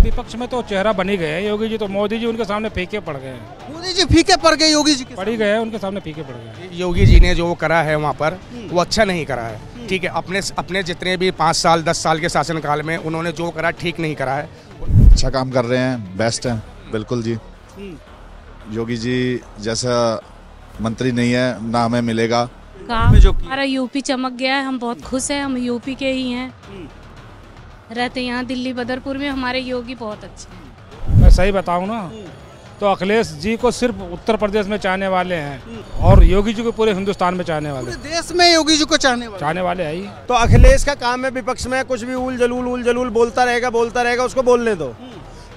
विपक्ष में तो चेहरा बन ही गए हैं योगी जी, तो मोदी जी उनके सामने फीके पड़ गए हैं। मोदी जी फीके पड़ गए, योगी जी पड़ ही गए हैं, उनके सामने फीके पड़ गए। योगी जी ने जो करा है वहाँ पर वो अच्छा नहीं करा है, ठीक है। अपने जितने भी 5 साल 10 साल के शासनकाल में उन्होंने जो करा ठीक नहीं करा है। अच्छा काम कर रहे हैं, बेस्ट है, बिल्कुल जी। योगी जी जैसा मंत्री नहीं है ना हमें मिलेगा। काम हमारा यूपी चमक गया है, हम बहुत खुश हैं, हम यूपी के ही हैं, रहते यहाँ दिल्ली बदरपुर में। हमारे योगी बहुत अच्छे हैं। मैं सही बताऊं ना तो अखिलेश जी को सिर्फ उत्तर प्रदेश में चाहने वाले हैं और योगी जी को पूरे हिंदुस्तान में चाहने वाले, पूरे देश में योगी जी को चाहने वाले हैं ही। तो अखिलेश का काम है विपक्ष में कुछ भी उल जलूल बोलता रहेगा, उसको बोलने दो।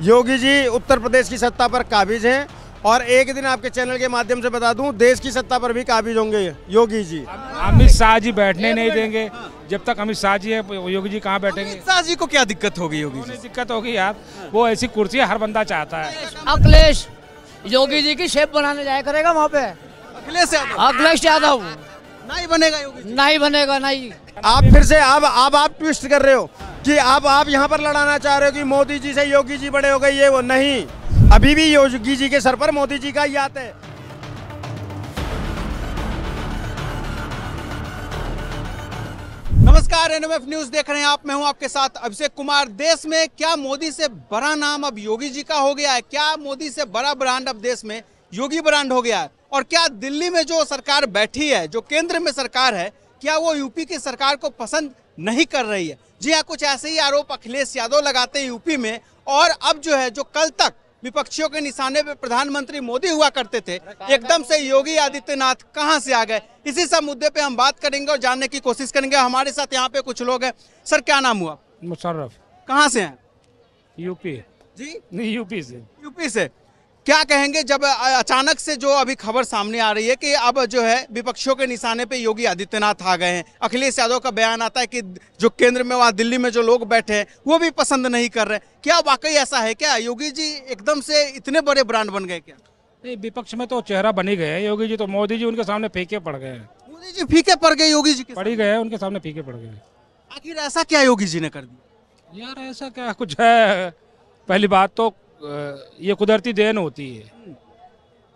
योगी जी उत्तर प्रदेश की सत्ता पर काबिज हैं और एक दिन आपके चैनल के माध्यम से बता दूं, देश की सत्ता पर भी काबिज होंगे योगी जी। अमित शाह जी बैठने नहीं देंगे, जब तक अमित शाह जी है योगी जी कहाँ बैठेंगे। अमित शाह जी को क्या दिक्कत होगी, योगी जी दिक्कत होगी यार, वो ऐसी कुर्सी हर बंदा चाहता है। अखिलेश योगी जी की शेप बनाने जाया करेगा वहाँ पे। अखिलेश यादव नहीं बनेगा योगी जी, नहीं बनेगा, नहीं। आप फिर से आप ट्विस्ट कर रहे हो कि आप यहाँ पर लड़ाना चाह रहे हो कि मोदी जी से योगी जी बड़े हो गए, ये वो नहीं। अभी भी योगी जी के सर पर मोदी जी का ही हाथ है। नमस्कार, एनएमएफ न्यूज देख रहे हैं आप। मैं हूं आपके साथ अभिषेक कुमार। देश में क्या मोदी से बड़ा नाम अब योगी जी का हो गया है? क्या मोदी से बड़ा ब्रांड अब देश में योगी ब्रांड हो गया है? और क्या दिल्ली में जो सरकार बैठी है, जो केंद्र में सरकार है, क्या वो यूपी की सरकार को पसंद नहीं कर रही है? जी हाँ, कुछ ऐसे ही आरोप अखिलेश यादव लगाते हैं यूपी में। और अब जो है, जो कल तक विपक्षियों के निशाने पे प्रधानमंत्री मोदी हुआ करते थे, एकदम से योगी आदित्यनाथ कहां से आ गए? इसी सब मुद्दे पे हम बात करेंगे और जानने की कोशिश करेंगे। हमारे साथ यहाँ पे कुछ लोग हैं। सर, क्या नाम हुआ? मुशर्रफ। कहाँ से हैं? यूपी जी, नहीं यूपी से। यूपी से। क्या कहेंगे जब अचानक से जो अभी खबर सामने आ रही है कि अब जो है विपक्षियों के निशाने पे योगी आदित्यनाथ आ गए हैं, अखिलेश यादव का बयान आता है कि जो केंद्र में वहाँ दिल्ली में जो लोग बैठे हैं वो भी पसंद नहीं कर रहे, क्या वाकई ऐसा है? क्या योगी जी एकदम से इतने बड़े ब्रांड बन गए क्या? नहीं, विपक्ष में तो चेहरा बन ही गए हैं योगी जी, तो मोदी जी उनके सामने फीके पड़ गए हैं। मोदी जी फीके पड़ गए, योगी जी पड़ ही गए हैं, उनके सामने फीके पड़ गए। आखिर ऐसा क्या योगी जी ने कर दिया? यार ऐसा क्या कुछ है? पहली बात तो ये कुदरती देन होती है,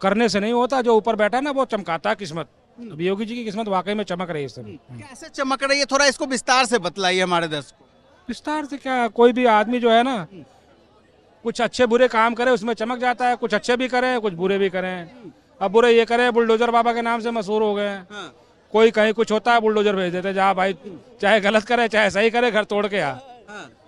करने से नहीं होता। जो ऊपर बैठा है ना वो चमकाता है किस्मत। अब योगी जी की किस्मत वाकई में चमक रही है इस समय। कैसे चमक रही है? थोड़ा इसको विस्तार से बतलाइए हमारे दर्शकों को। विस्तार से क्या, कोई भी आदमी जो है ना कुछ अच्छे बुरे काम करे उसमें चमक जाता है, कुछ अच्छे भी करें कुछ बुरे भी करें। अब बुरे ये करें, बुलडोजर बाबा के नाम से मशहूर हो गए हैं। कोई कहीं कुछ होता है बुलडोजर भेज देते, जा भाई चाहे गलत करे चाहे सही करे, घर तोड़ के आ।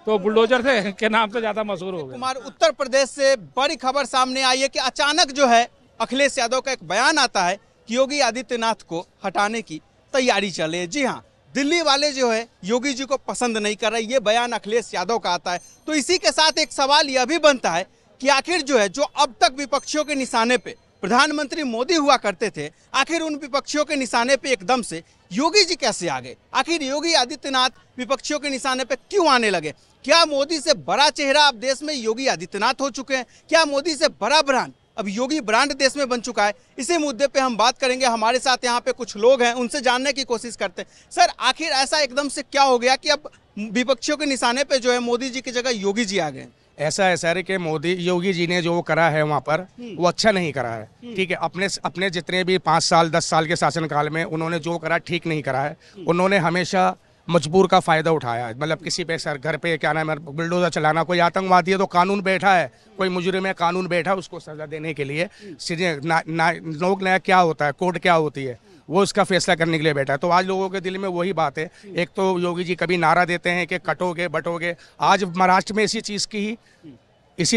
तो बुलडोजर के नाम से ज्यादा मशहूर हो गए। कुमार, उत्तर प्रदेश से बड़ी खबर सामने आई है कि अचानक जो है अखिलेश यादव का एक बयान आता है कि योगी आदित्यनाथ को हटाने की तैयारी चल रही है। जी हाँ, दिल्ली वाले जो है योगी जी को पसंद नहीं कर रहे, ये बयान अखिलेश यादव का आता है। तो इसी के साथ एक सवाल यह भी बनता है कि आखिर जो है, जो अब तक विपक्षियों के निशाने पे प्रधानमंत्री मोदी हुआ करते थे, आखिर उन विपक्षियों के निशाने पे एकदम से योगी जी कैसे आ गए? आखिर योगी आदित्यनाथ विपक्षियों के निशाने पे क्यों आने लगे? क्या मोदी से बड़ा चेहरा अब देश में योगी आदित्यनाथ हो चुके हैं? क्या मोदी से बड़ा ब्रांड अब योगी ब्रांड देश में बन चुका है? इसी मुद्दे पे हम बात करेंगे। हमारे साथ यहाँ पे कुछ लोग हैं, उनसे जानने की कोशिश करते हैं। सर, आखिर ऐसा एकदम से क्या हो गया कि अब विपक्षियों के निशाने पे जो है मोदी जी की जगह योगी जी आ गए? ऐसा है सर कि योगी जी ने जो करा है वहाँ पर वो अच्छा नहीं करा है, ठीक है। अपने जितने भी 5 साल 10 साल के शासनकाल में उन्होंने जो करा ठीक नहीं करा है। उन्होंने हमेशा मजबूर का फायदा उठाया है, मतलब किसी पे सर घर पे क्या नाम है बुलडोजर चलाना, कोई आतंकवादी है तो कानून बैठा है, कोई मुजरिम है कानून बैठा, उसको सजा देने के लिए लोक न्याय क्या होता है, कोर्ट क्या होती है, वो उसका फैसला करने के लिए बैठा है। तो आज लोगों के दिल में वही बात है। एक तो योगी जी कभी नारा देते हैं कि कटोगे बटोगे, आज महाराष्ट्र में इसी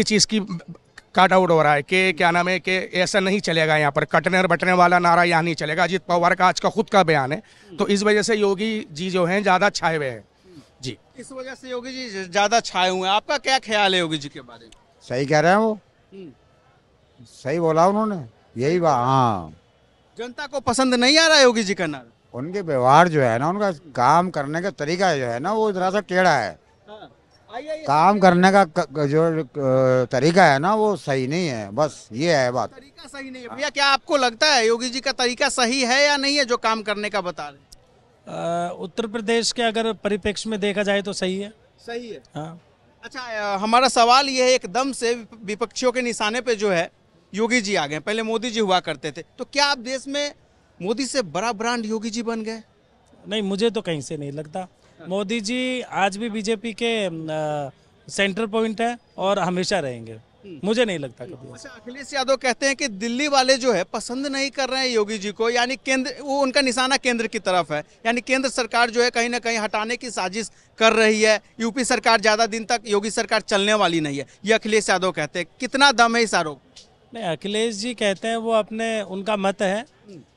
चीज़ की काट आउट हो रहा है कि क्या नाम है कि ऐसा नहीं चलेगा, यहाँ पर कटने और बटने वाला नारा यहाँ नहीं चलेगा। अजित पवार का आज का खुद का बयान है। तो इस वजह से योगी जी जो हैं ज़्यादा छाए हुए हैं। जी, इस वजह से योगी जी ज़्यादा छाए हुए हैं। आपका क्या ख्याल है योगी जी के बारे में? सही कह रहे हैं वो, सही बोला उन्होंने, यही बात। हाँ, जनता को पसंद नहीं आ रहा योगी जी का नारा। उनके व्यवहार जो है ना, उनका काम करने का तरीका जो है ना, वो जरा सा टेढ़ा है। काम करने का जो तरीका है ना वो सही नहीं है, बस ये है बात। तरीका सही नहीं है भैया। क्या आपको लगता है योगी जी का तरीका सही है या नहीं है जो काम करने का बता रहे? उत्तर प्रदेश के अगर परिप्रेक्ष्य में देखा जाए तो सही है। सही है। हाँ। अच्छा, हमारा सवाल ये है, एकदम से विपक्षियों के निशाने पे जो है योगी जी आ गए, पहले मोदी जी हुआ करते थे, तो क्या आप देश में मोदी से बड़ा ब्रांड योगी जी बन गए? नहीं, मुझे तो कहीं से नहीं लगता। मोदी जी आज भी बीजेपी के सेंटर पॉइंट है और हमेशा रहेंगे, मुझे नहीं लगता कभी। अच्छा, अखिलेश यादव कहते हैं कि दिल्ली वाले जो है पसंद नहीं कर रहे हैं योगी जी को, यानी केंद्र, वो उनका निशाना केंद्र की तरफ है, यानी केंद्र सरकार जो है कहीं ना कहीं हटाने की साजिश कर रही है। यूपी सरकार ज्यादा दिन तक योगी सरकार चलने वाली नहीं है, ये अखिलेश यादव कहते हैं। कितना दम है इस आरोप? नहीं, अखिलेश जी कहते हैं वो अपने, उनका मत है,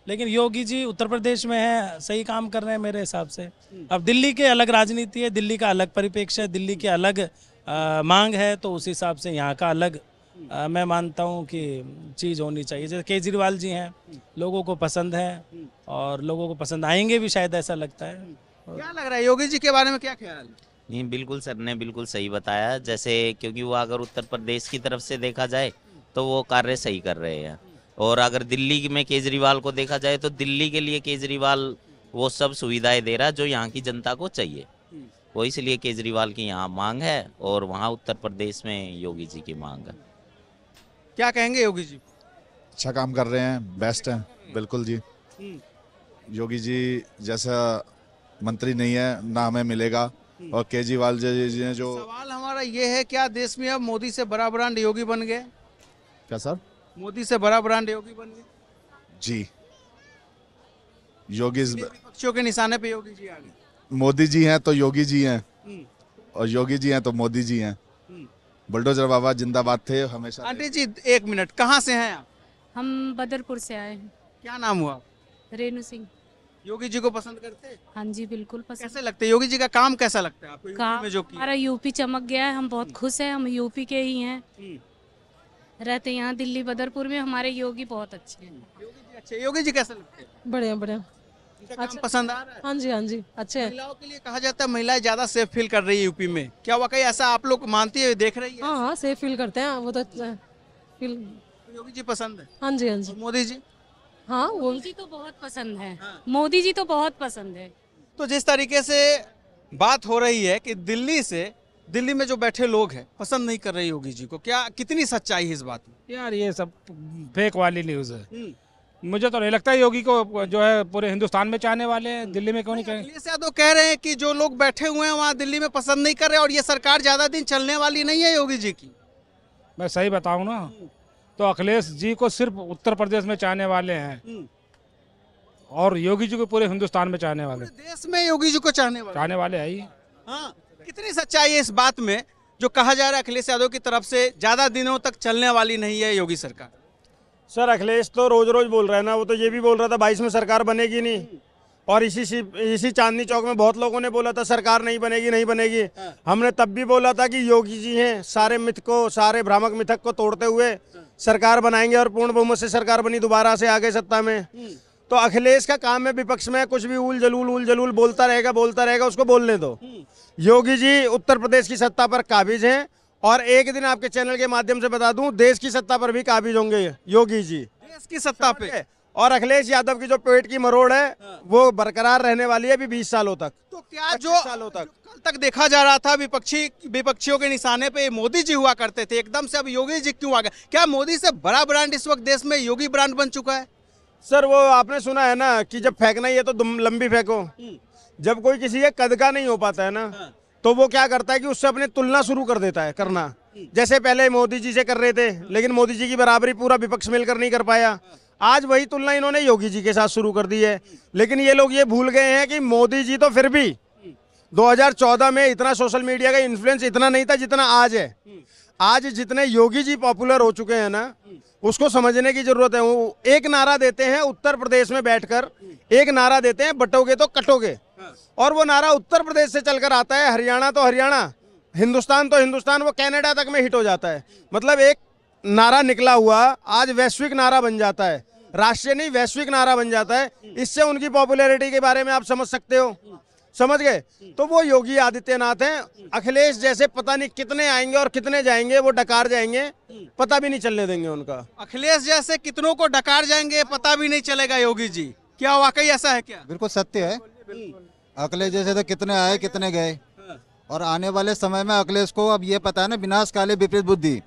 लेकिन योगी जी उत्तर प्रदेश में है, सही काम कर रहे हैं मेरे हिसाब से। अब दिल्ली के अलग राजनीति है, दिल्ली का अलग परिप्रेक्ष्य है, दिल्ली के अलग मांग है, तो उस हिसाब से यहाँ का अलग मैं मानता हूँ कि चीज़ होनी चाहिए। जैसे केजरीवाल जी हैं, लोगों को पसंद है और लोगों को पसंद आएंगे भी, शायद ऐसा लगता है। क्या लग रहा है योगी जी के बारे में, क्या ख्याल है? नहीं, बिल्कुल सर ने बिल्कुल सही बताया। जैसे क्योंकि वो अगर उत्तर प्रदेश की तरफ से देखा जाए तो वो कार्य सही कर रहे हैं, और अगर दिल्ली में केजरीवाल को देखा जाए तो दिल्ली के लिए केजरीवाल वो सब सुविधाएं दे रहा है जो यहाँ की जनता को चाहिए। वो इसलिए केजरीवाल की यहाँ मांग है और वहाँ उत्तर प्रदेश में योगी जी की मांग है। क्या कहेंगे योगी जी? अच्छा काम कर रहे हैं, बेस्ट हैं, बिल्कुल जी। योगी जी जैसा मंत्री नहीं है ना हमें मिलेगा, और केजरीवाल जी ने जो। सवाल हमारा ये है, क्या देश में अब मोदी से बड़ा ब्रांड योगी बन गए? क्या सर? मोदी से बड़ा ब्रांड योगी बन गए जी। योगी विपक्षियों के निशाने पे योगी जी आ गए। मोदी जी हैं तो योगी जी हैं, और योगी जी हैं तो मोदी जी हैं। बुलडोजर बाबा जिंदाबाद थे हमेशा। आंटी जी, एक मिनट, कहाँ से हैं आप? हम बदरपुर से आए हैं। क्या नाम हुआ? रेणु सिंह। योगी जी को पसंद करते हैं? हाँ जी, बिल्कुल पसंद। कैसे लगते हैं योगी जी का काम, कैसा लगता है आपको? काम में जो किया? हमारा यूपी चमक गया है, हम बहुत खुश हैं। हम यूपी के ही हैं, रहते यहाँ दिल्ली बदरपुर में। हमारे योगी बहुत अच्छे हैं। योगी जी अच्छे। योगी जी कैसे लगते हैं? बढ़िया बढ़िया, अच्छा, काम पसंद आ रहा है? हाँ जी हाँ जी, अच्छे हैं। महिलाओं के लिए कहा जाता है महिलाएं ज्यादा सेफ फील कर रही है यूपी में, क्या वाकई ऐसा आप लोग मानती है, देख रही है? हाँ हाँ, सेफ फील करते हैं वो तो फील। योगी जी पसंद है? हाँ जी हाँ जी। मोदी जी? हाँ, वो मोदी जी तो बहुत पसंद है। मोदी जी तो बहुत पसंद है। तो जिस तरीके से बात हो रही है कि दिल्ली में जो बैठे लोग हैं पसंद नहीं कर रहे योगी जी को, क्या कितनी सच्चाई है इस बात में? यार ये सब फेक वाली न्यूज़ है। मुझे तो नहीं लगता योगी को जो है पूरे हिंदुस्तान में चाहने वाले हैं, दिल्ली में क्यों नहीं कहें। अखिलेश यादव कह रहे हैं कि जो लोग बैठे हुए हैं वहाँ दिल्ली में पसंद नहीं कर रहे, और ये सरकार ज्यादा दिन चलने वाली नहीं है योगी जी की। मैं सही बताऊं ना, तो अखिलेश जी को सिर्फ उत्तर प्रदेश में चाहने वाले हैं, और योगी जी को पूरे हिंदुस्तान में चाहने वाले, देश में योगी जी को चाहने वाले है ही। हाँ, कितनी सच्चाई है इस बात में जो कहा जा रहा है अखिलेश यादव की तरफ से ज्यादा दिनों तक चलने वाली नहीं है योगी सरकार? सर, अखिलेश तो रोज रोज बोल रहा है ना, वो तो ये भी बोल रहा था 22 में सरकार बनेगी नहीं, और इसी चांदनी चौक में बहुत लोगों ने बोला था सरकार नहीं बनेगी नहीं बनेगी। हमने तब भी बोला था कि योगी जी हैं, सारे मिथ को, सारे भ्रामक मिथक को तोड़ते हुए सरकार बनाएंगे, और पूर्ण बहुमत से सरकार बनी, दोबारा से आ गए सत्ता में। तो अखिलेश का काम है विपक्ष में कुछ भी उल जलूल बोलता रहेगा, उसको बोलने दो। योगी जी उत्तर प्रदेश की सत्ता पर काबिज हैं, और एक दिन आपके चैनल के माध्यम से बता दूं, देश की सत्ता पर भी काबिज होंगे योगी जी, देश की सत्ता पे। और अखिलेश यादव की जो पेट की मरोड़ है वो बरकरार रहने वाली है अभी 20 सालों तक। तो क्या जो कल तक देखा जा रहा था विपक्षियों के निशाने पे मोदी जी हुआ करते थे, एकदम से अब योगी जी क्यों आ गए? क्या मोदी से बड़ा ब्रांड इस वक्त देश में योगी ब्रांड बन चुका है? सर, वो आपने सुना है ना कि जब फेंकना ही है तो लंबी फेंको। जब कोई किसी के कद का नहीं हो पाता है ना, तो वो क्या करता है कि उससे अपनी तुलना शुरू कर देता है करना। जैसे पहले मोदी जी से कर रहे थे, लेकिन मोदी जी की बराबरी पूरा विपक्ष मिलकर नहीं कर पाया। आज वही तुलना इन्होंने योगी जी के साथ शुरू कर दी है, लेकिन ये लोग ये भूल गए हैं कि मोदी जी तो फिर भी 2014 में इतना सोशल मीडिया का इन्फ्लुएंस इतना नहीं था जितना आज है। आज जितने योगी जी पॉपुलर हो चुके हैं ना, उसको समझने की जरूरत है। वो एक नारा देते हैं उत्तर प्रदेश में बैठकर, एक नारा देते हैं बटोगे तो कटोगे, और वो नारा उत्तर प्रदेश से चलकर आता है, हरियाणा तो हरियाणा, हिंदुस्तान तो हिंदुस्तान, वो कनाडा तक में हिट हो जाता है। मतलब एक नारा निकला हुआ आज वैश्विक नारा बन जाता है, राष्ट्रीय नहीं वैश्विक नारा बन जाता है। इससे उनकी पॉपुलैरिटी के बारे में आप समझ सकते हो, समझ गए? तो वो योगी आदित्यनाथ हैं। अखिलेश जैसे पता नहीं कितने आएंगे और कितने जाएंगे, वो डकार जाएंगे, पता भी नहीं चलने देंगे उनका। अखिलेश जैसे कितनों को डकार जाएंगे, पता भी नहीं चलेगा योगी जी, क्या वाकई ऐसा है क्या? बिल्कुल सत्य है, अखिलेश जैसे तो कितने आए कितने गए, और आने वाले समय में अखिलेश को अब ये पता है ना, विनाश काले विपरीत बुद्धि।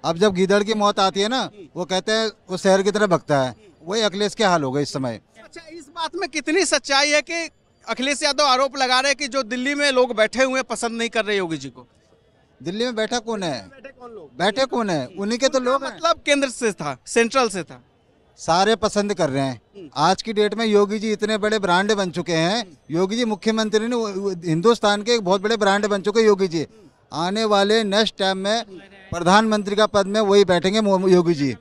अब जब गीदड़ की मौत आती है ना, वो कहते हैं वो शहर की तरफ भगता है, वही अखिलेश के हाल होगा इस समय। अच्छा, इस बात में कितनी सच्चाई है कि अखिलेश यादव आरोप लगा रहे हैं कि जो दिल्ली में लोग बैठे हुए हैं पसंद नहीं कर रहे योगी जी को? दिल्ली में बैठा कौन है? बैठे कौन है? उन्हीं के तो लोग हैं। मतलब केंद्र से था, सेंट्रल से था। सारे पसंद कर रहे हैं। आज की डेट में योगी जी इतने बड़े ब्रांड बन चुके हैं। योगी जी मुख्यमंत्री ने, हिंदुस्तान के एक बहुत बड़े ब्रांड बन चुके हैं योगी जी। आने वाले नेक्स्ट टाइम में प्रधानमंत्री का पद में वही बैठेंगे योगी जी,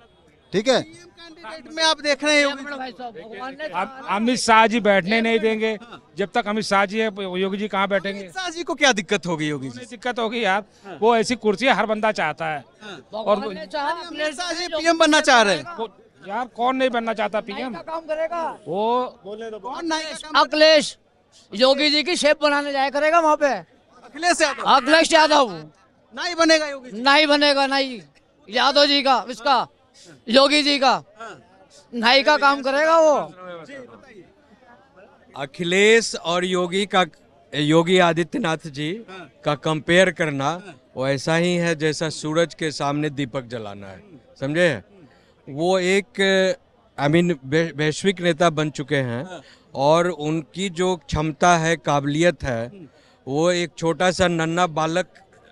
ठीक है। कैंडिडेट में आप देख रहे हैं योगी जी? अमित शाह जी बैठने नहीं देंगे। जब तक अमित शाह जी है, योगी जी कहाँ बैठेंगे? अमित शाह जी को क्या दिक्कत होगी योगी जी? दिक्कत होगी यार, वो ऐसी कुर्सी हर बंदा चाहता है। और अमित शाह जी पीएम बनना चाह रहे हैं। यार कौन नहीं बनना चाहता पीएम? काम करेगा वो कौन नहीं? अखिलेश योगी जी की शेप बनाने जाया करेगा वहाँ पे। अखिलेश यादव? अखिलेश यादव नहीं बनेगा योगी जी? नहीं बनेगा, नहीं। यादव जी का, इसका योगी जी का नहीं का काम करेगा वो। अखिलेश और योगी आदित्यनाथ जी का कंपेयर करना वो ऐसा ही है जैसा सूरज के सामने दीपक जलाना है, समझे। वो एक वैश्विक नेता बन चुके हैं और उनकी जो क्षमता है, काबिलियत है, वो एक छोटा सा नन्हा बालक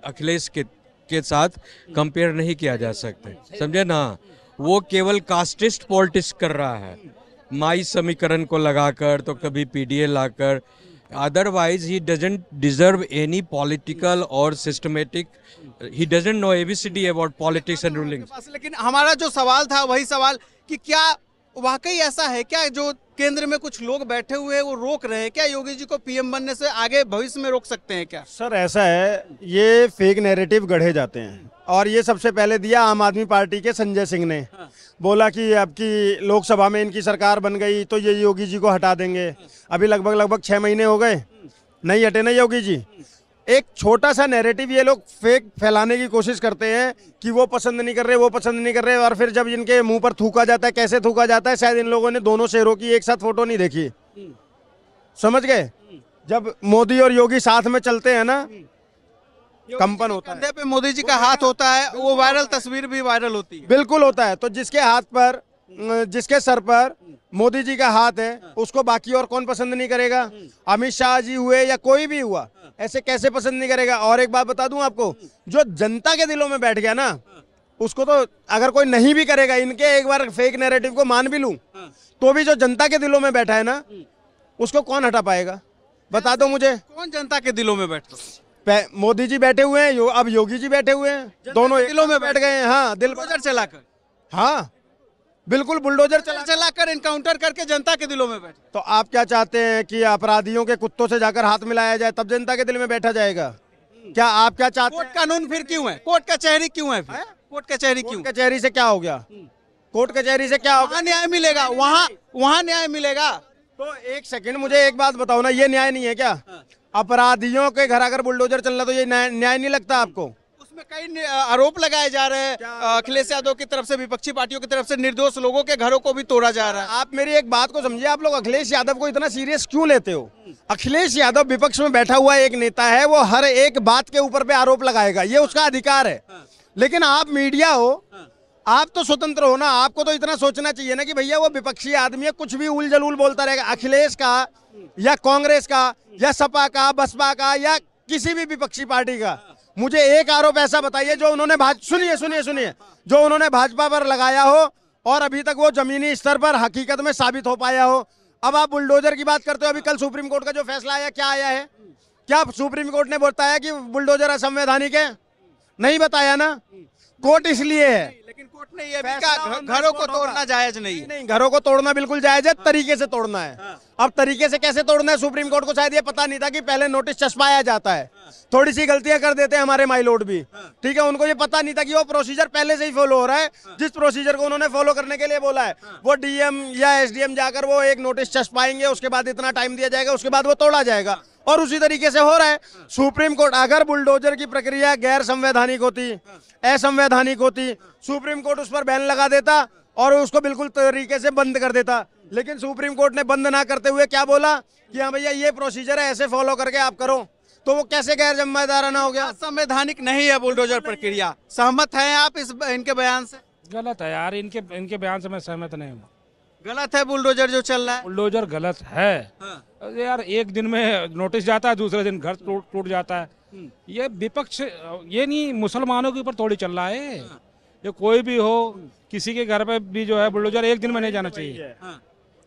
अखिलेश के साथ कंपेयर नहीं किया जा सकते, समझे ना। वो केवल कास्टिस्ट पॉलिटिक्स कर रहा है, माई समीकरण को लगाकर तो कभी पीडीए लाकर। Otherwise he doesn't deserve any political और systematic, he doesn't know ABCD about politics and ruling. लेकिन हमारा जो सवाल था वही सवाल कि क्या वाकई ऐसा है क्या, जो केंद्र में कुछ लोग बैठे हुए हैं वो रोक रहे हैं क्या योगी जी को पीएम बनने से? आगे भविष्य में रोक सकते हैं क्या? सर ऐसा है, ये फेक नैरेटिव गढ़े जाते हैं और ये सबसे पहले दिया आम आदमी पार्टी के संजय सिंह ने। बोला कि अब की लोकसभा में इनकी सरकार बन गई तो ये योगी जी को हटा देंगे। अभी लगभग 6 महीने हो गए, नहीं हटे ना योगी जी। एक छोटा सा नैरेटिव ये लोग फेक फैलाने की कोशिश करते हैं कि वो पसंद नहीं कर रहे, वो पसंद नहीं कर रहे, और फिर जब इनके मुंह पर थूका जाता है, कैसे थूका जाता है, शायद इन लोगों ने दोनों शेरों की एक साथ फोटो नहीं देखी, समझ गए। जब मोदी और योगी साथ में चलते हैं ना, कंपन होता है। कंधे पे मोदी जी का हाथ होता है, वो वायरल तस्वीर भी वायरल होती है। बिल्कुल होता है। तो जिसके हाथ पर, जिसके सर पर मोदी जी का हाथ है, उसको बाकी और कौन पसंद नहीं करेगा? अमित शाह जी हुए या कोई भी हुआ, ऐसे कैसे पसंद नहीं करेगा? और एक बात बता दूं आपको, जो जनता के दिलों में बैठ गया ना, उसको तो अगर कोई नहीं भी करेगा, इनके एक बार फेक नैरेटिव को मान भी लूं, तो भी जो जनता के दिलों में बैठा है ना, उसको कौन हटा पाएगा? बता दो मुझे। कौन जनता के दिलों में बैठता? मोदी जी बैठे हुए हैं, अब योगी जी बैठे हुए हैं, दोनों दिलों में बैठ गए हैं। हाँ, बुलडोजर चलाकर। हाँ बिल्कुल, बुलडोजर चलाकर एनकाउंटर करके जनता के दिलों में बैठे। तो आप क्या चाहते हैं कि अपराधियों के कुत्तों से जाकर हाथ मिलाया जाए तब जनता के दिल में बैठा जाएगा? क्या आप क्या चाहते हैं? कोर्ट कानून फिर क्यों है? कोर्ट कचहरी क्यों है? कोर्ट कचहरी क्यों? कचहरी से क्या हो गया? कोर्ट कचहरी से क्या होगा? न्याय मिलेगा, वहाँ न्याय मिलेगा। तो एक सेकंड, मुझे एक बात बताओ ना, ये न्याय नहीं है क्या? अपराधियों के घर अगर बुलडोजर चल रहा तो ये न्याय नहीं लगता आपको? उसमें कई आरोप लगाए जा रहे हैं अखिलेश यादव की तरफ से, विपक्षी पार्टियों की तरफ से, निर्दोष लोगों के घरों को भी तोड़ा जा रहा है। आप मेरी एक बात को समझिए, आप लोग अखिलेश यादव को इतना सीरियस क्यों लेते हो? अखिलेश यादव विपक्ष में बैठा हुआ एक नेता है, वो हर एक बात के ऊपर पे आरोप लगाएगा, ये उसका अधिकार है। लेकिन आप मीडिया हो, आप तो स्वतंत्र हो ना, आपको तो इतना सोचना चाहिए ना कि भैया वो विपक्षी आदमी है, कुछ भी उल जलूल बोलता रहेगा। अखिलेश का या कांग्रेस का या सपा का, बसपा का या किसी भी विपक्षी पार्टी का, मुझे एक आरोप ऐसा बताइए जो उन्होंने सुनिए जो उन्होंने भाजपा पर लगाया हो और अभी तक वो जमीनी स्तर पर हकीकत में साबित हो पाया हो। अब आप बुलडोजर की बात करते हो। अभी कल सुप्रीम कोर्ट का जो फैसला आया, क्या आया है? क्या सुप्रीम कोर्ट ने बताया कि बुलडोजर असंवैधानिक है? नहीं बताया ना। कोर्ट इसलिए है, लेकिन कोर्ट ने ये भी कहा घरों को तोड़ना जायज नहीं। घरों को तोड़ना बिल्कुल जायज है, तरीके से तोड़ना है। अब तरीके से कैसे तोड़ना है, सुप्रीम कोर्ट को शायद ये पता नहीं था कि पहले नोटिस चस्पाया जाता है। थोड़ी सी गलतियां कर देते हैं हमारे माई लॉर्ड भी, ठीक है। उनको ये पता नहीं था कि वो प्रोसीजर पहले से ही फॉलो हो रहा है। जिस प्रोसीजर को उन्होंने फॉलो करने के लिए बोला है, वो डीएम या एसडीएम जाकर वो एक नोटिस चस्पाएंगे, उसके बाद इतना टाइम दिया जाएगा, उसके बाद वो तोड़ा जाएगा, और उसी तरीके से हो रहा है। सुप्रीम कोर्ट, अगर बुलडोजर की प्रक्रिया गैर संवैधानिक होती, असंवैधानिक होती, सुप्रीम कोर्ट उस पर बैन लगा देता और उसको बिल्कुल तरीके से बंद कर देता। लेकिन सुप्रीम कोर्ट ने बंद ना करते हुए क्या बोला कि हाँ भैया ये प्रोसीजर है, ऐसे फॉलो करके आप करो, तो वो कैसे गैर जिम्मेदाराना हो गया? संवैधानिक नहीं है बुलडोजर प्रक्रिया। सहमत हैं आप इनके बयान से? गलत है यार, इनके बयान से मैं सहमत नहीं हूँ। गलत है बुलडोजर जो चल रहा है? बुलडोजर गलत है। अरे यार, एक दिन में नोटिस जाता है, दूसरे दिन घर टूट जाता है। ये विपक्ष, ये नहीं मुसलमानों के ऊपर थोड़ी चल रहा है। ये कोई भी हो, किसी के घर पे भी जो है बुलडोजर एक दिन में नहीं जाना चाहिए।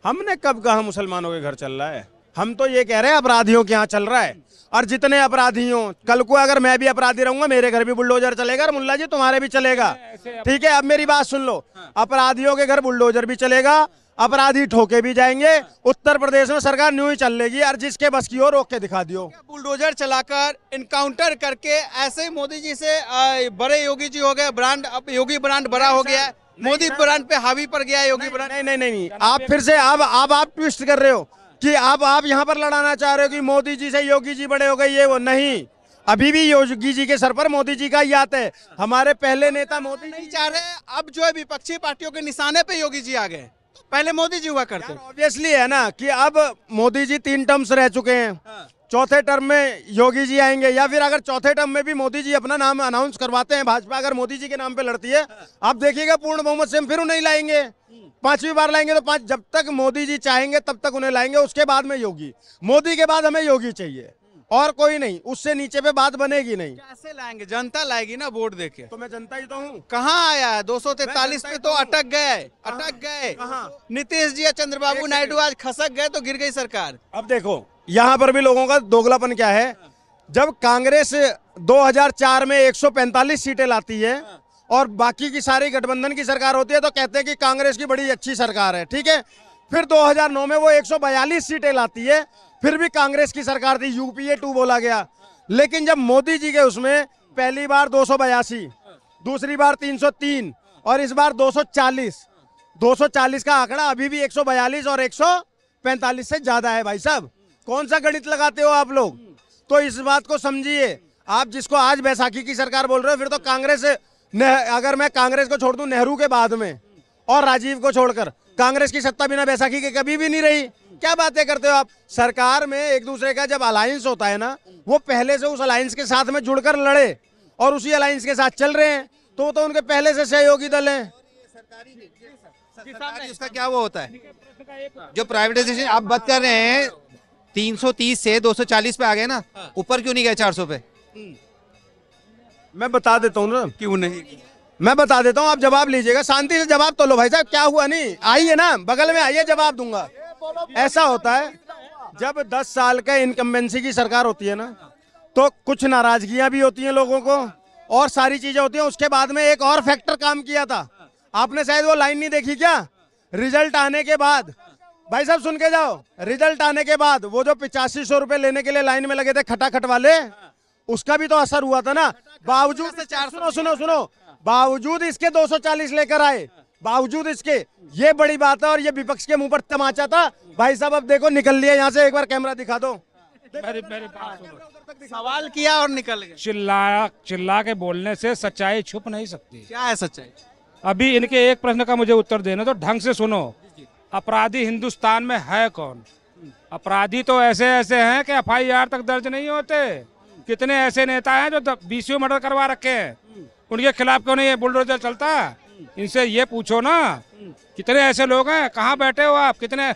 हमने कब कहा मुसलमानों के घर चल रहा है? हम तो ये कह रहे हैं अपराधियों के यहाँ चल रहा है। और जितने अपराधी हों, कल को अगर मैं भी अपराधी रहूंगा, मेरे घर भी बुलडोजर चलेगा और मुल्ला जी तुम्हारे भी चलेगा। ठीक है, अब मेरी बात सुन लो, अपराधियों के घर बुलडोजर भी चलेगा, अपराधी ठोके भी जाएंगे। उत्तर प्रदेश में सरकार न्यू ही चल लेगी, और जिसके बस की हो रोक के दिखा दियो। बुलडोजर चलाकर इनकाउंटर करके ऐसे ही मोदी जी से बड़े योगी जी हो गए, ब्रांड, अब योगी ब्रांड बड़ा हो गया है, मोदी ब्रांड पे हावी पड़ गया है योगी ब्रांड। नहीं, आप फिर से आप ट्विस्ट कर रहे हो कि आप यहाँ पर लड़ाना चाह रहे हो कि मोदी जी से योगी जी बड़े हो गए, ये वो नहीं। अभी भी योगी जी के सर पर मोदी जी का ही हाथ है। हमारे पहले नेता मोदी नहीं चाह रहे, अब जो है विपक्षी पार्टियों के निशाने पे योगी जी आ गए। पहले मोदी जी हुआ करते। ऑब्वियसली है ना कि अब मोदी जी 3 टर्म्स रह चुके हैं, चौथे टर्म में योगी जी आएंगे, या फिर अगर चौथे टर्म में भी मोदी जी अपना नाम अनाउंस करवाते हैं, भाजपा अगर मोदी जी के नाम पे लड़ती है, आप देखिएगा पूर्ण बहुमत से हम फिर उन्हें लाएंगे, 5वीं बार लाएंगे। तो 5, जब तक मोदी जी चाहेंगे तब तक उन्हें लाएंगे, उसके बाद में योगी। मोदी के बाद हमें योगी चाहिए और कोई नहीं, उससे नीचे पे बात बनेगी नहीं। कैसे लाएंगे? जनता लाएगी ना वोट देके। तो मैं जनता ही तो हूँ। कहाँ आया है? 243 पे तो अटक गए। नीतीश जी या चंद्रबाबू नायडू आज खसक गए तो गिर गई सरकार। अब देखो यहाँ पर भी लोगों का दोगलापन क्या है। जब कांग्रेस 2004 में 145 सीटें लाती है और बाकी की सारी गठबंधन की सरकार होती है, तो कहते हैं कि कांग्रेस की बड़ी अच्छी सरकार है। ठीक है, फिर 2009 में वो 142 सीटें लाती है, फिर भी कांग्रेस की सरकार थी, यूपीए 2 बोला गया। लेकिन जब मोदी जी के उसमें पहली बार 282, दूसरी बार 303 और इस बार 240 का आंकड़ा अभी भी 142 और 145 से ज्यादा है। भाई साहब, कौन सा गणित लगाते हो आप लोग? तो इस बात को समझिए। आप जिसको आज बैसाखी की सरकार बोल रहे हो, फिर तो कांग्रेस, अगर मैं कांग्रेस को छोड़ दूं नेहरू के बाद में और राजीव को छोड़कर, कांग्रेस की सत्ता बिना बैसाखी के कभी भी नहीं रही। क्या बातें करते हो आप? सरकार में एक दूसरे का जब अलायंस होता है ना, वो पहले से उस अलायंस के साथ में जुड़कर लड़े और उसी अलायंस के साथ चल रहे हैं, तो वो तो उनके पहले से सहयोगी दल हैं। उसका क्या वो होता है जो प्राइवेटाइजेशन आप बात कर रहे हैं, 330 से 240 पे आ गए ना, ऊपर क्यों नहीं गए 400 पे? मैं बता देता हूँ ना क्यों नहीं। मैं बता देता हूँ, आप जवाब लीजिएगा, शांति से जवाब तो लो। भाई साहब क्या हुआ? नहीं आइए ना, बगल में आइए, जवाब दूंगा। ऐसा होता है जब 10 साल का इनकम्बेंसी की सरकार होती है ना, तो कुछ नाराजगियां भी होती हैं लोगों को और सारी चीजें होती हैं। उसके बाद में एक और फैक्टर काम किया था, आपने शायद वो लाइन नहीं देखी क्या? रिजल्ट आने के बाद, भाई साहब सुन के जाओ, रिजल्ट आने के बाद वो जो 8500 रुपए लेने के लिए लाइन में लगे थे खटाखट वाले, उसका भी तो असर हुआ था ना। बावजूद सुनो, बावजूद इसके 240 लेकर आए, बावजूद इसके, ये बड़ी बात है। और ये विपक्ष के मुंह पर तमाचा था। भाई साहब अब देखो निकल लिया यहाँ से, एक बार कैमरा दिखा दो। मेरी बात सुनो। सवाल किया और निकल गए। चिल्ला के बोलने से सच्चाई छुप नहीं सकती। क्या है सच्चाई? अभी इनके एक प्रश्न का मुझे उत्तर देना, तो ढंग से सुनो। अपराधी हिंदुस्तान में है कौन? अपराधी तो ऐसे हैं कि FIR तक दर्ज नहीं होते। कितने ऐसे नेता हैं जो 20 मर्डर करवा रखे हैं, उनके खिलाफ क्यों नहीं ये बुलडोजर चलता? इनसे ये पूछो ना, कितने ऐसे लोग हैं? कहाँ बैठे हो आप? कितने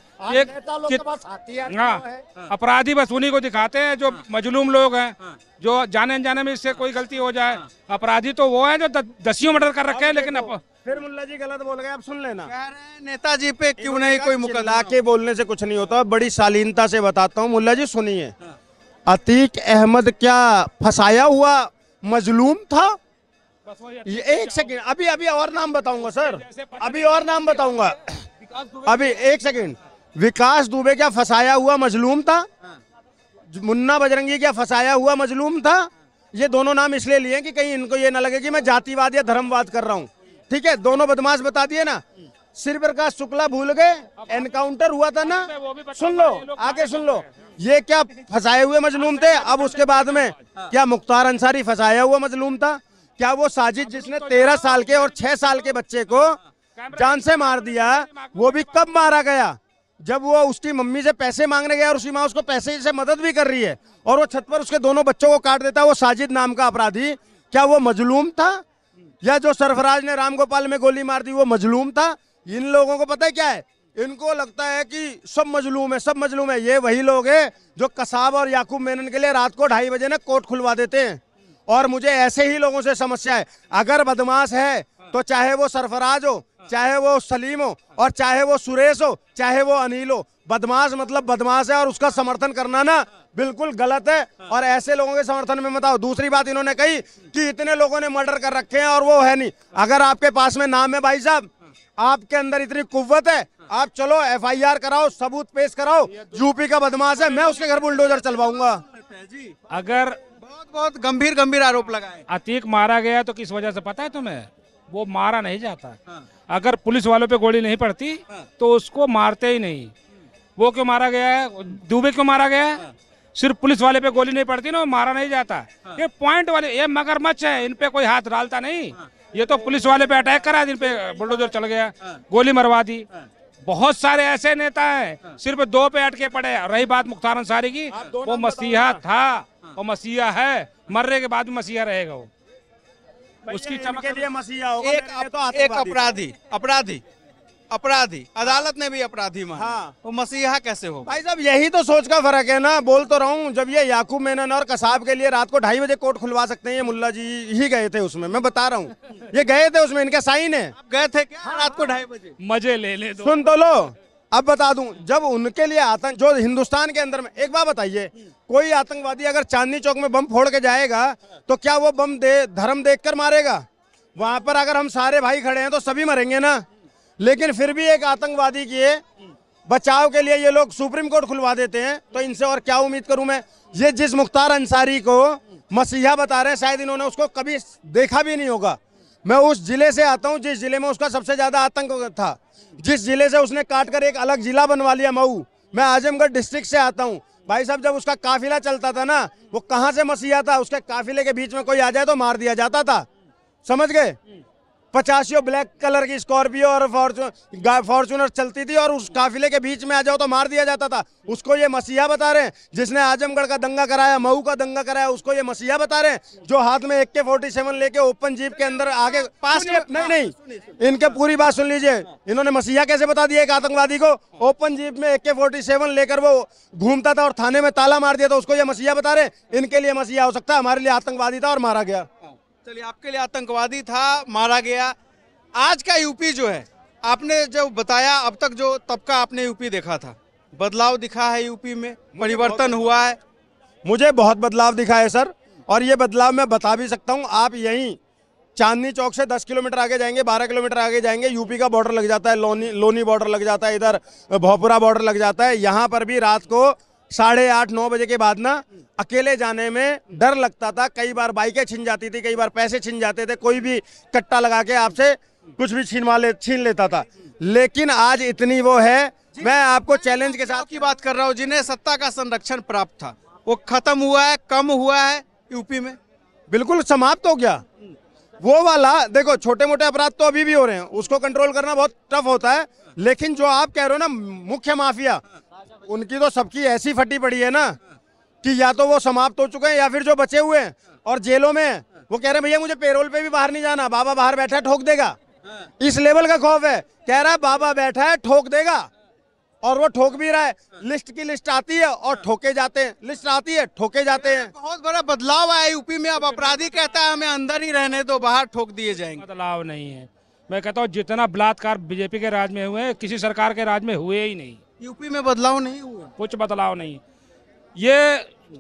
अपराधी बस उन्हीं को दिखाते हैं जो मजलूम लोग हैं, जो जाने अनजाने में इससे कोई गलती हो जाए। अपराधी तो वो है जो 10 मर्डर कर रखे हैं। लेकिन फिर मुल्ला जी गलत बोल गए, आप सुन लेना। कह रहे हैं नेताजी पे क्यों नहीं कोई मुकदमा? के बोलने से कुछ नहीं होता, बड़ी शालीनता से बताता हूँ। मुल्ला जी सुनिए, अतीक अहमद क्या फंसाया हुआ मजलूम था? एक सेकंड, अभी और नाम बताऊंगा सर, अभी और नाम बताऊंगा। अभी एक सेकंड, विकास दुबे क्या फंसाया हुआ मजलूम था? मुन्ना बजरंगी क्या फंसाया हुआ मजलूम था? ये दोनों नाम इसलिए लिए कि कहीं इनको ये ना लगे कि मैं जातिवाद या धर्मवाद कर रहा हूँ। ठीक है, दोनों बदमाश बता दिए ना। श्री प्रकाश शुक्ला भूल गए, एनकाउंटर हुआ था ना, सुन लो, आगे सुन लो। ये क्या फंसाए हुए मजलूम थे? अब उसके बाद में क्या मुख्तार अंसारी फंसाया हुआ मजलूम था? क्या वो साजिद जिसने 13 साल के और 6 साल के बच्चे को जान से मार दिया, वो भी कब मारा गया? जब वो उसकी मम्मी से पैसे मांगने गया और उसकी माँ उसको पैसे से मदद भी कर रही है और वो छत पर उसके दोनों बच्चों को काट देता है, वो साजिद नाम का अपराधी, क्या वो मजलूम था? या जो सरफराज ने रामगोपाल में गोली मार दी वो मजलूम था? इन लोगों को पता है क्या है, इनको लगता है कि सब मजलूम है, सब मजलूम है। ये वही लोग हैं जो कसाब और याकूब मेनन के लिए रात को 2:30 बजे ना कोर्ट खुलवा देते हैं। और मुझे ऐसे ही लोगों से समस्या है। अगर बदमाश है तो चाहे वो सरफराज हो, चाहे वो सलीम हो, और चाहे वो सुरेश हो, चाहे वो अनिल हो, बदमाश मतलब बदमाश है और उसका समर्थन करना ना बिल्कुल गलत है। और ऐसे लोगों के समर्थन में मत आओ। दूसरी बात इन्होंने कही कि इतने लोगों ने मर्डर कर रखे हैं और वो है नहीं। अगर आपके पास में नाम है भाई साहब, आपके अंदर इतनी कुव्वत है, आप चलो FIR कराओ, सबूत पेश कराओ, यूपी का बदमाश है, मैं उसके घर बुलडोजर चलवाऊंगा। अगर बहुत गंभीर गंभीर आरोप लगाए। अतीक मारा गया तो किस वजह से पता है तुम्हें? वो मारा नहीं जाता। अगर पुलिस वालों पे गोली नहीं पड़ती तो उसको मारते ही नहीं। वो क्यों मारा गया है? दुबे क्यों मारा गया है? सिर्फ पुलिस वाले पे गोली नहीं पड़ती ना, वो मारा नहीं जाता। ये पॉइंट वाले, ये मगरमच्छ है, इन पे कोई हाथ डालता नहीं। ये तो पुलिस वाले पे अटैक करा, जिन पे बुलडोजर चल गया, गोली मरवा दी। बहुत सारे ऐसे नेता हैं सिर्फ 2 पे अटके पड़े। रही बात मुख्तार अंसारी की, वो मसीहा था और मसीहा है, मरने के बाद भी मसीहा रहेगा। वो उसकी चमक के लिए मसीहा होगा। एक अपराधी अदालत ने भी अपराधी माना। हाँ। वो मसीहा कैसे हो? भाई साहब यही तो सोच का फर्क है ना। बोल तो रहा हूँ, जब ये याकूब मेनन और कसाब के लिए रात को 2:30 बजे कोर्ट खुलवा सकते हैं, ये मुल्ला जी ही गए थे उसमें, मैं बता रहा हूँ, ये गए थे उसमें, इनके साइन है। गए थे क्या रात को 2:30 बजे? मजे ले दो। सुन तो लो, अब बता दूं, जब उनके लिए आतंक जो हिंदुस्तान के अंदर में, एक बात बताइए, कोई आतंकवादी अगर चांदनी चौक में बम फोड़ के जाएगा तो क्या वो बम धर्म देखकर मारेगा? वहां पर अगर हम सारे भाई खड़े हैं तो सभी मरेंगे ना। लेकिन फिर भी एक आतंकवादी के बचाव के लिए ये लोग सुप्रीम कोर्ट खुलवा देते हैं, तो इनसे और क्या उम्मीद करूं मैं। ये जिस मुख्तार अंसारी को मसीहा बता रहे हैं, शायद इन्होंने उसको कभी देखा भी नहीं होगा। मैं उस जिले से आता हूं जिस जिले में उसका सबसे ज्यादा आतंक था, जिस जिले से उसने काट कर एक अलग जिला बनवा लिया, मऊ। मैं आजमगढ़ डिस्ट्रिक्ट से आता हूं भाई साहब। जब उसका काफिला चलता था ना, वो कहां से मसीहा था? उसके काफिले के बीच में कोई आ जाए तो मार दिया जाता था, समझ गए। 85 ब्लैक कलर की स्कॉर्पियो और फॉर्चूनर चलती थी और उस काफिले के बीच में आ जाओ तो मार दिया जाता था। उसको ये मसीहा बता रहे हैं। जिसने आजमगढ़ का दंगा कराया, मऊ का दंगा कराया, उसको ये मसीहा बता रहे हैं। जो हाथ में AK-47 लेके ओपन जीप के अंदर आगे पास नहीं, इनके पूरी बात सुन लीजिए। इन्होंने मसीहा कैसे बता दिया एक आतंकवादी को? ओपन जीप में AK-47 लेकर वो घूमता था और थाने में ताला मार दिया था, उसको ये मसीहा बता रहे। इनके लिए मसीहा हो सकता है, हमारे लिए आतंकवादी था और मारा गया। चलिए, आपके लिए आतंकवादी था, मारा गया। आज का यूपी जो है, आपने जो बताया, अब तक जो तबका आपने यूपी देखा था, बदलाव दिखा है यूपी में, परिवर्तन हुआ है? मुझे बहुत बदलाव दिखा है सर, और ये बदलाव मैं बता भी सकता हूँ। आप यहीं चांदनी चौक से 10 किलोमीटर आगे जाएंगे, 12 किलोमीटर आगे जाएंगे, यूपी का बॉर्डर लग जाता है, लोनी बॉर्डर लग जाता है, इधर भोपुरा बॉर्डर लग जाता है। यहाँ पर भी रात को 8:30-9 बजे के बाद ना अकेले जाने में डर लगता था। कई बार बाइकें छिन जाती थी, कई बार पैसे छिन जाते थे, कोई भी कट्टा लगा के आपसे कुछ भी छीन लेता था। लेकिन आज इतनी वो है, मैं आपको चैलेंज के साथ की बात कर रहा हूँ, जिन्हें सत्ता का संरक्षण प्राप्त था, वो खत्म हुआ है, कम हुआ है यूपी में? बिल्कुल समाप्त हो गया। वो वाला देखो, छोटे मोटे अपराध तो अभी भी हो रहे हैं, उसको कंट्रोल करना बहुत टफ होता है। लेकिन जो आप कह रहे हो ना मुख्य माफिया, उनकी तो सबकी ऐसी फटी पड़ी है ना कि या तो वो समाप्त हो चुके हैं या फिर जो बचे हुए हैं और जेलों में, वो कह रहे हैं भैया मुझे पेरोल पे भी बाहर नहीं जाना, बाबा बाहर बैठा है ठोक देगा। इस लेवल का खौफ है। कह रहा है बाबा बैठा है ठोक देगा, और वो ठोक भी रहा है। लिस्ट की लिस्ट आती है और ठोके जाते हैं, लिस्ट आती है ठोके जाते हैं। बहुत बड़ा बदलाव आया यूपी में। अब अपराधी कहता है हमें अंदर ही रहने दो, बाहर ठोक दिए जाएंगे। बदलाव नहीं है। मैं कहता हूँ जितना बलात्कार बीजेपी के राज में हुए, किसी सरकार के राज में हुए ही नहीं। यूपी में बदलाव नहीं हुआ, कुछ बदलाव नहीं। ये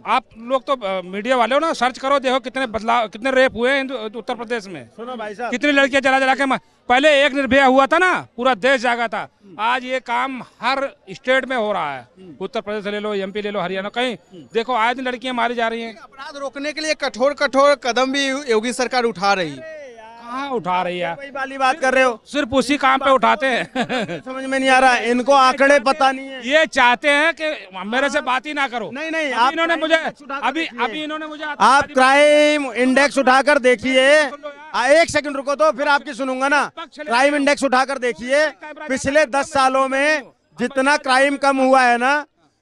आप लोग तो मीडिया वाले हो ना, सर्च करो, देखो कितने बदलाव, कितने रेप हुए हैं उत्तर प्रदेश में। सुनो भाई साहब, कितनी लड़कियां जला के पहले एक निर्भया हुआ था ना, पूरा देश जागा था। आज ये काम हर स्टेट में हो रहा है। उत्तर प्रदेश ले लो, MP ले लो, हरियाणा, कहीं देखो आज लड़कियां मारी जा रही हैं। अपराध रोकने के लिए कठोर कदम भी योगी सरकार उठा रही है। कहाँ उठा रही है? वही वाली बात कर रहे हो, सिर्फ उसी काम पे उठाते हैं। समझ में नहीं आ रहा, इनको आंकड़े पता नहीं है। ये चाहते हैं कि मेरे से बात ही ना करो। नहीं, आप इन्होंने मुझे अभी इन्होंने मुझे आप क्राइम इंडेक्स उठाकर देखिए। 1 सेकंड रुको तो फिर आपकी सुनूंगा ना। क्राइम इंडेक्स उठाकर देखिए, पिछले 10 सालों में जितना क्राइम कम हुआ है ना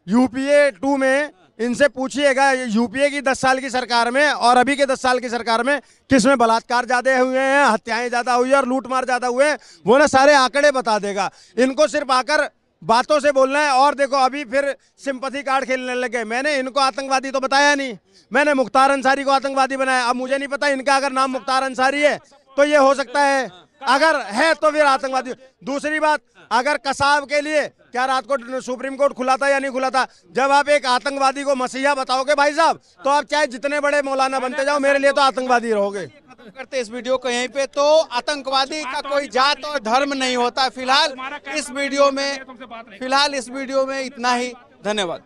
यूपीए 2 में, इनसे पूछिएगा यूपीए की 10 साल की सरकार में और अभी के 10 साल की सरकार में किसमें बलात्कार ज्यादा हुए हैं, हत्याएं ज्यादा हुई है और लूटमार ज्यादा हुए हैं, वो ना सारे आंकड़े बता देगा। इनको सिर्फ आकर बातों से बोलना है। और देखो अभी फिर सिंपैथी कार्ड खेलने लगे। मैंने इनको आतंकवादी तो बताया नहीं, मैंने मुख्तार अंसारी को आतंकवादी बनाया। अब मुझे नहीं पता इनका अगर नाम मुख्तार अंसारी है तो ये हो सकता है, अगर है तो फिर आतंकवादी। दूसरी बात, अगर कसाब के लिए क्या रात को सुप्रीम कोर्ट खुला था या नहीं खुला था? जब आप एक आतंकवादी को मसीहा बताओगे भाई साहब, तो आप चाहे जितने बड़े मौलाना बनते जाओ, मेरे लिए तो आतंकवादी रहोगे। करते इस वीडियो को यहीं पे। तो आतंकवादी का कोई जात और धर्म नहीं होता। फिलहाल इस वीडियो में इतना ही। धन्यवाद।